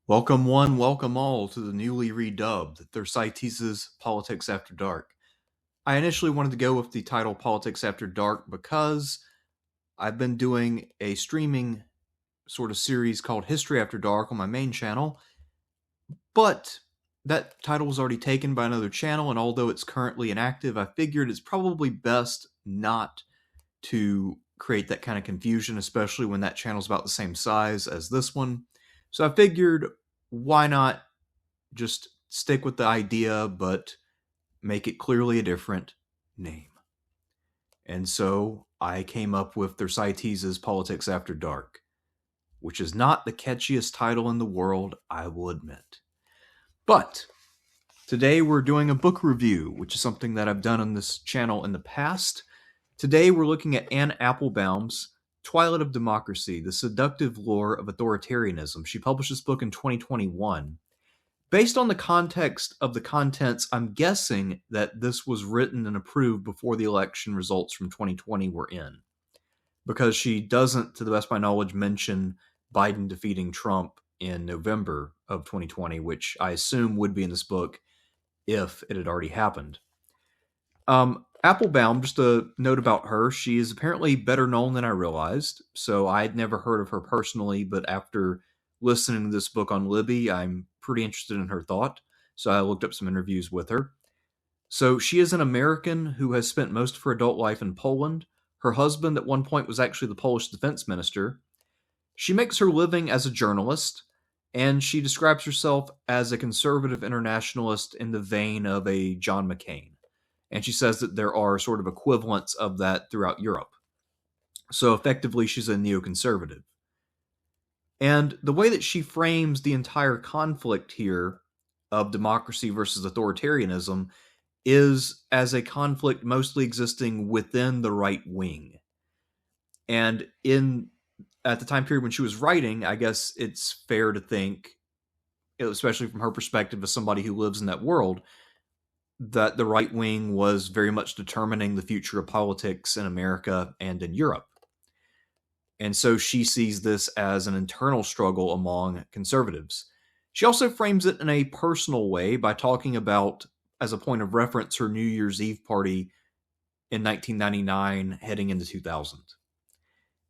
Welcome one, welcome all to the newly redubbed Thersites' Politics After Dark. I initially wanted to go with the title Politics After Dark because I've been doing a streaming sort of series called History After Dark on my main channel, but that title was already taken by another channel, and although it's currently inactive, I figured it's probably best not to create that kind of confusion, especially when that channel's about the same size as this one. So I figured, why not just stick with the idea, but make it clearly a different name. And so I came up with Thersites' Politics After Dark, which is not the catchiest title in the world, I will admit. But today we're doing a book review, which is something that I've done on this channel in the past. Today we're looking at Anne Applebaum's Twilight of Democracy, The Seductive Lure of Authoritarianism. She published this book in 2021. Based on the context of the contents, I'm guessing that this was written and approved before the election results from 2020 were in. Because she doesn't, to the best of my knowledge, mention Biden defeating Trump in November of 2020, which I assume would be in this book if it had already happened. Applebaum, just a note about her, she is apparently better known than I realized. So I'd never heard of her personally, but after listening to this book on Libby, I'm pretty interested in her thought. So I looked up some interviews with her. So she is an American who has spent most of her adult life in Poland. Her husband at one point was actually the Polish defense minister. She makes her living as a journalist, and she describes herself as a conservative internationalist in the vein of a John McCain. And she says that there are sort of equivalents of that throughout Europe. So effectively, she's a neoconservative. And the way that she frames the entire conflict here of democracy versus authoritarianism is as a conflict mostly existing within the right wing. And at the time period when she was writing, I guess it's fair to think, especially from her perspective as somebody who lives in that world, that the right wing was very much determining the future of politics in America and in Europe. And so she sees this as an internal struggle among conservatives. She also frames it in a personal way by talking about, as a point of reference, her New Year's Eve party in 1999 heading into 2000.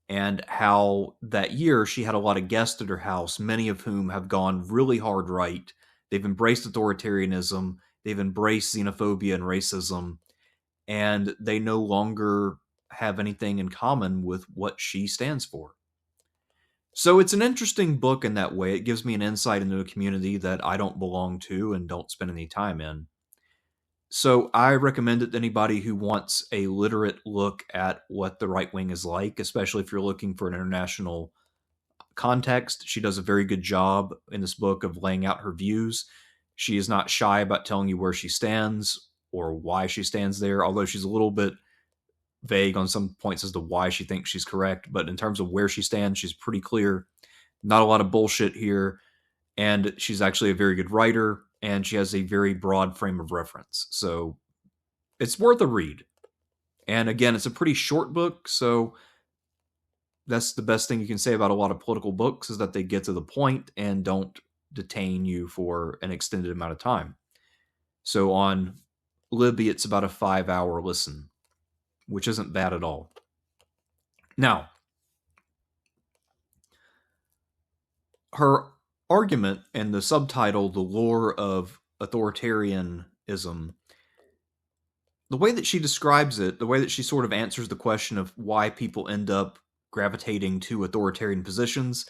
And how that year she had a lot of guests at her house, many of whom have gone really hard right. They've embraced authoritarianism, they've embraced xenophobia and racism, and they no longer have anything in common with what she stands for. So it's an interesting book in that way. It gives me an insight into a community that I don't belong to and don't spend any time in. So I recommend it to anybody who wants a literate look at what the right wing is like, especially if you're looking for an international context. She does a very good job in this book of laying out her views. She is not shy about telling you where she stands or why she stands there, although she's a little bit vague on some points as to why she thinks she's correct. But in terms of where she stands, she's pretty clear. Not a lot of bullshit here. And she's actually a very good writer, and she has a very broad frame of reference. So it's worth a read. And again, it's a pretty short book, so that's the best thing you can say about a lot of political books, is that they get to the point and don't detain you for an extended amount of time. So on Libby, it's about a 5-hour listen, which isn't bad at all. Now, her argument and the subtitle, The Lure of Authoritarianism, the way that she describes it, the way that she sort of answers the question of why people end up gravitating to authoritarian positions,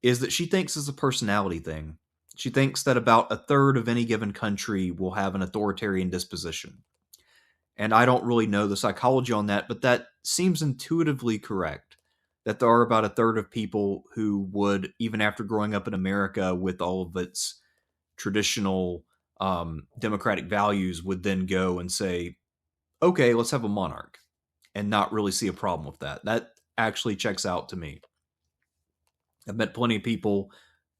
is that she thinks it's a personality thing. She thinks that about a third of any given country will have an authoritarian disposition. And I don't really know the psychology on that, but that seems intuitively correct. That there are about a third of people who would, even after growing up in America with all of its traditional democratic values, would then go and say, okay, let's have a monarch, and not really see a problem with that. That actually checks out to me. I've met plenty of people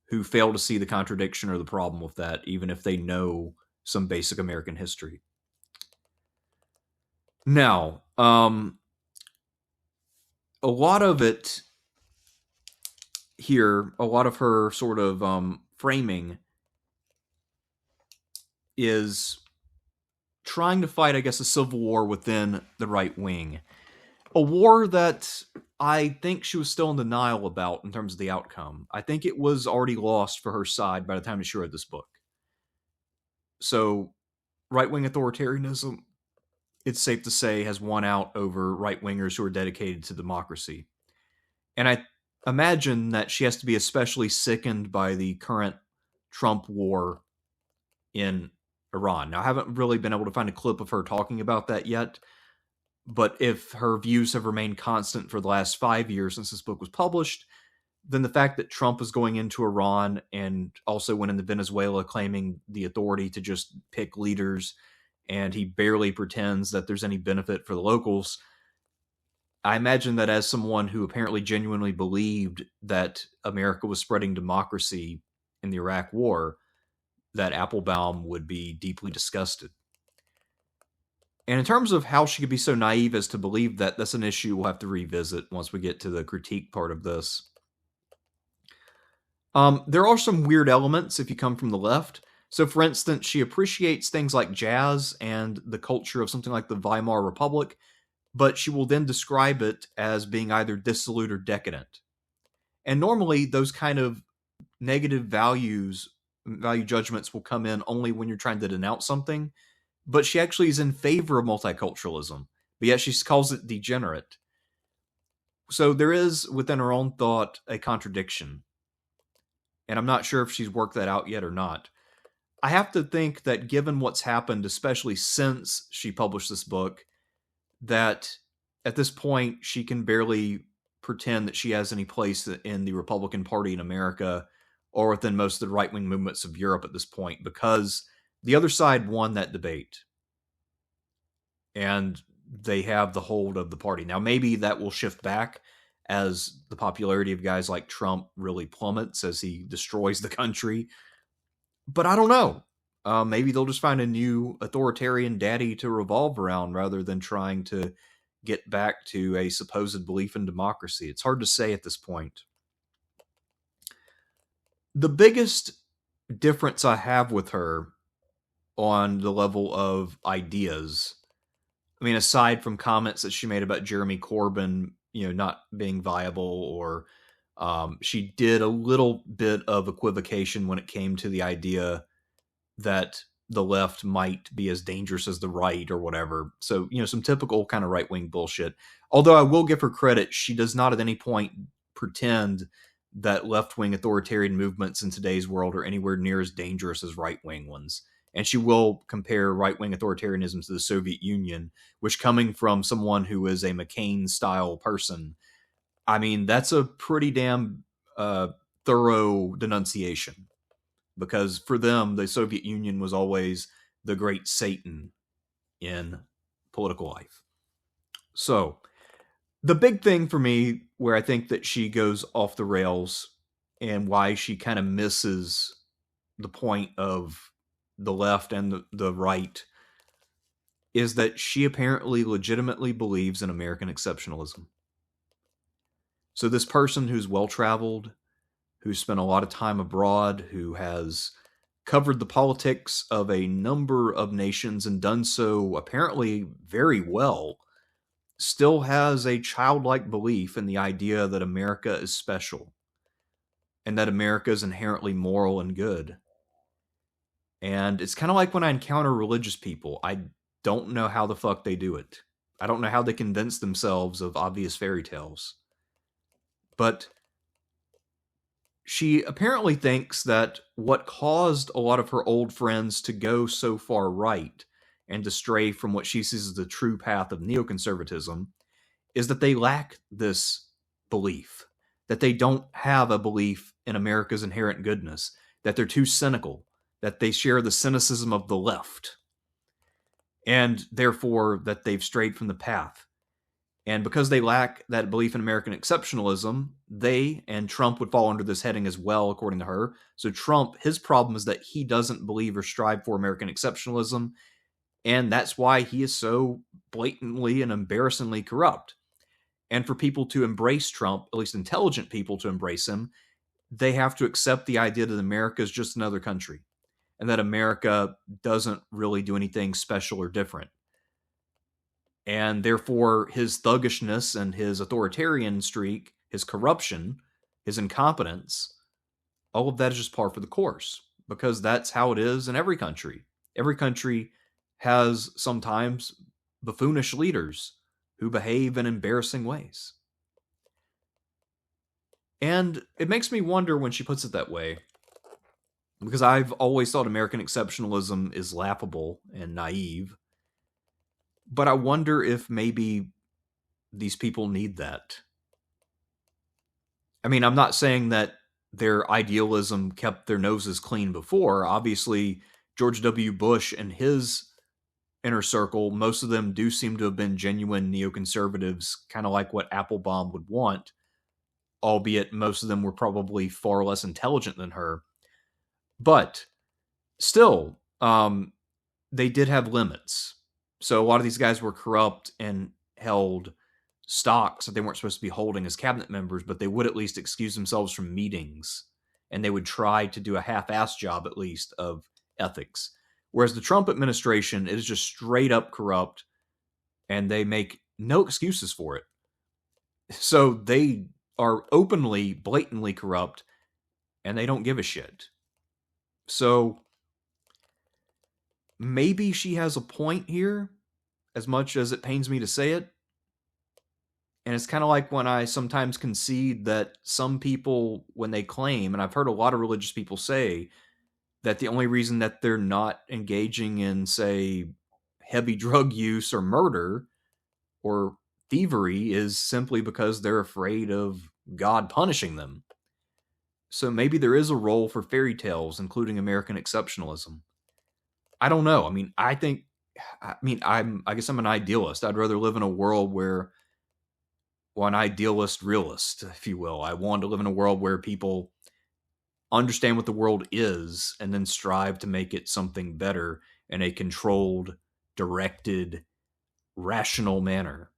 who fail to see the contradiction or the problem with that, even if they know some basic American history. Now, a lot of it here, a lot of her sort of framing is trying to fight, I guess, a civil war within the right wing. A war that I think she was still in denial about in terms of the outcome. I think it was already lost for her side by the time she read this book. So, right-wing authoritarianism, it's safe to say, has won out over right-wingers who are dedicated to democracy. And I imagine that she has to be especially sickened by the current Trump war in Iran. Now, I haven't really been able to find a clip of her talking about that yet, but if her views have remained constant for the last 5 years since this book was published, then the fact that Trump is going into Iran and also went into Venezuela claiming the authority to just pick leaders, and he barely pretends that there's any benefit for the locals, I imagine that as someone who apparently genuinely believed that America was spreading democracy in the Iraq War, that Applebaum would be deeply disgusted. And in terms of how she could be so naive as to believe that, that's an issue we'll have to revisit once we get to the critique part of this. There are some weird elements if you come from the left. So, for instance, she appreciates things like jazz and the culture of something like the Weimar Republic, but she will then describe it as being either dissolute or decadent. And normally, those kind of negative value judgments will come in only when you're trying to denounce something, but she actually is in favor of multiculturalism, but yet she calls it degenerate. So there is, within her own thought, a contradiction. And I'm not sure if she's worked that out yet or not. I have to think that given what's happened, especially since she published this book, that at this point she can barely pretend that she has any place in the Republican Party in America or within most of the right-wing movements of Europe at this point, because the other side won that debate. And they have the hold of the party. Now, maybe that will shift back as the popularity of guys like Trump really plummets as he destroys the country. But I don't know. Maybe they'll just find a new authoritarian daddy to revolve around rather than trying to get back to a supposed belief in democracy. It's hard to say at this point. The biggest difference I have with her on the level of ideas, I mean, aside from comments that she made about Jeremy Corbyn, not being viable, or she did a little bit of equivocation when it came to the idea that the left might be as dangerous as the right or whatever. So, some typical kind of right-wing bullshit. Although I will give her credit, she does not at any point pretend that left-wing authoritarian movements in today's world are anywhere near as dangerous as right-wing ones. And she will compare right-wing authoritarianism to the Soviet Union, which, coming from someone who is a McCain-style person, I mean, that's a pretty damn thorough denunciation. Because for them, the Soviet Union was always the great Satan in political life. So, the big thing for me, where I think that she goes off the rails and why she kind of misses the point of the left and the right, is that she apparently legitimately believes in American exceptionalism. So this person who's well-traveled, who spent a lot of time abroad, who has covered the politics of a number of nations and done so apparently very well, still has a childlike belief in the idea that America is special and that America is inherently moral and good. And it's kind of like when I encounter religious people, I don't know how the fuck they do it. I don't know how they convince themselves of obvious fairy tales. But she apparently thinks that what caused a lot of her old friends to go so far right and to stray from what she sees as the true path of neoconservatism is that they lack this belief, that they don't have a belief in America's inherent goodness, that they're too cynical, that they share the cynicism of the left, and therefore that they've strayed from the path. And because they lack that belief in American exceptionalism, they and Trump would fall under this heading as well, according to her. So Trump, his problem is that he doesn't believe or strive for American exceptionalism, and that's why he is so blatantly and embarrassingly corrupt. And for people to embrace Trump, at least intelligent people to embrace him, they have to accept the idea that America is just another country and that America doesn't really do anything special or different. And therefore, his thuggishness and his authoritarian streak, his corruption, his incompetence, all of that is just par for the course, because that's how it is in every country. Every country has sometimes buffoonish leaders who behave in embarrassing ways. And it makes me wonder when she puts it that way, because I've always thought American exceptionalism is laughable and naive. But I wonder if maybe these people need that. I mean, I'm not saying that their idealism kept their noses clean before. Obviously, George W. Bush and his inner circle, most of them do seem to have been genuine neoconservatives, kind of like what Applebaum would want, albeit most of them were probably far less intelligent than her. But still, they did have limits. So a lot of these guys were corrupt and held stocks that they weren't supposed to be holding as cabinet members, but they would at least excuse themselves from meetings, and they would try to do a half-assed job at least of ethics. Whereas the Trump administration is just straight up corrupt, and they make no excuses for it. So they are openly, blatantly corrupt, and they don't give a shit. So maybe she has a point here, as much as it pains me to say it. And it's kind of like when I sometimes concede that some people, when they claim, and I've heard a lot of religious people say, that the only reason that they're not engaging in, say, heavy drug use or murder or thievery is simply because they're afraid of God punishing them. So maybe there is a role for fairy tales, including American exceptionalism. I don't know. I guess I'm an idealist. I'd rather live in a world where, well, an idealist realist, if you will. I want to live in a world where people understand what the world is and then strive to make it something better in a controlled, directed, rational manner.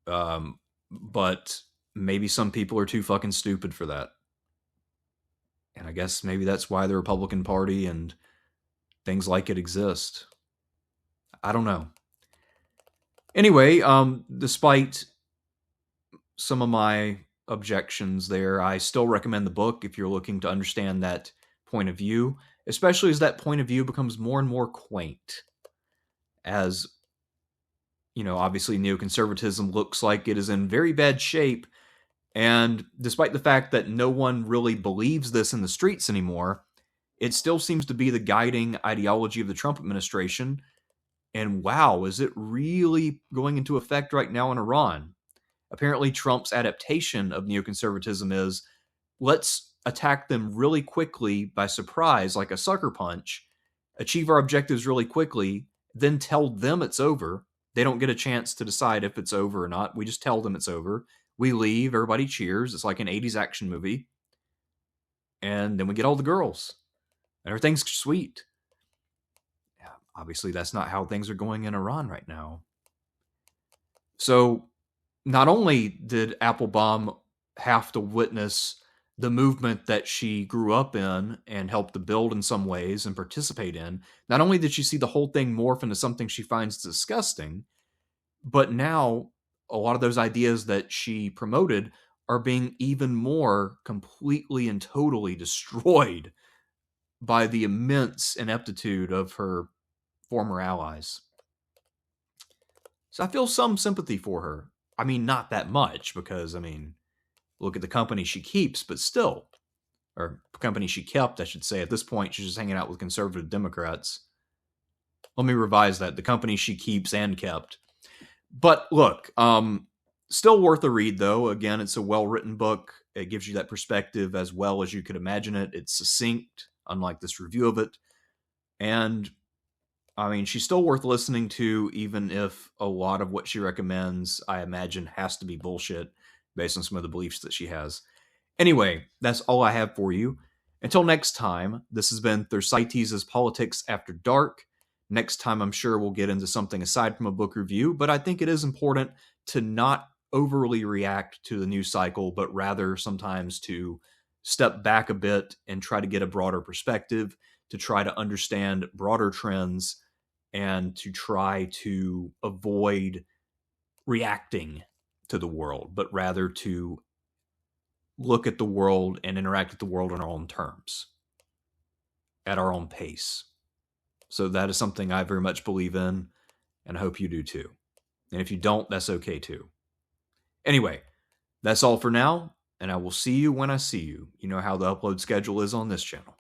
But maybe some people are too fucking stupid for that. And I guess maybe that's why the Republican Party and things like it exist. I don't know. Anyway, despite some of my objections there, I still recommend the book if you're looking to understand that point of view, especially as that point of view becomes more and more quaint. As, obviously neoconservatism looks like it is in very bad shape, and despite the fact that no one really believes this in the streets anymore, it still seems to be the guiding ideology of the Trump administration. And wow, is it really going into effect right now in Iran? Apparently, Trump's adaptation of neoconservatism is, let's attack them really quickly by surprise, like a sucker punch, achieve our objectives really quickly, then tell them it's over. They don't get a chance to decide if it's over or not. We just tell them it's over. We leave, everybody cheers. It's like an 80s action movie. And then we get all the girls. And everything's sweet. Yeah, obviously, that's not how things are going in Iran right now. So, not only did Applebaum have to witness the movement that she grew up in and helped to build in some ways and participate in, not only did she see the whole thing morph into something she finds disgusting, but now a lot of those ideas that she promoted are being even more completely and totally destroyed by the immense ineptitude of her former allies. So I feel some sympathy for her. Not that much, because, look at the company she keeps, but still. Or company she kept, I should say. At this point, she's just hanging out with conservative Democrats. Let me revise that. The company she keeps and kept. But look, still worth a read, though. Again, it's a well-written book. It gives you that perspective as well as you could imagine it. It's succinct, unlike this review of it. And she's still worth listening to, even if a lot of what she recommends, I imagine, has to be bullshit based on some of the beliefs that she has. Anyway, that's all I have for you. Until next time, this has been Thersites' Politics After Dark. Next time, I'm sure we'll get into something aside from a book review, but I think it is important to not overly react to the news cycle, but rather sometimes to step back a bit and try to get a broader perspective, to try to understand broader trends, and to try to avoid reacting to the world, but rather to look at the world and interact with the world on our own terms, at our own pace. So that is something I very much believe in, and I hope you do too. And if you don't, that's okay too. Anyway, that's all for now, and I will see you when I see you. You know how the upload schedule is on this channel.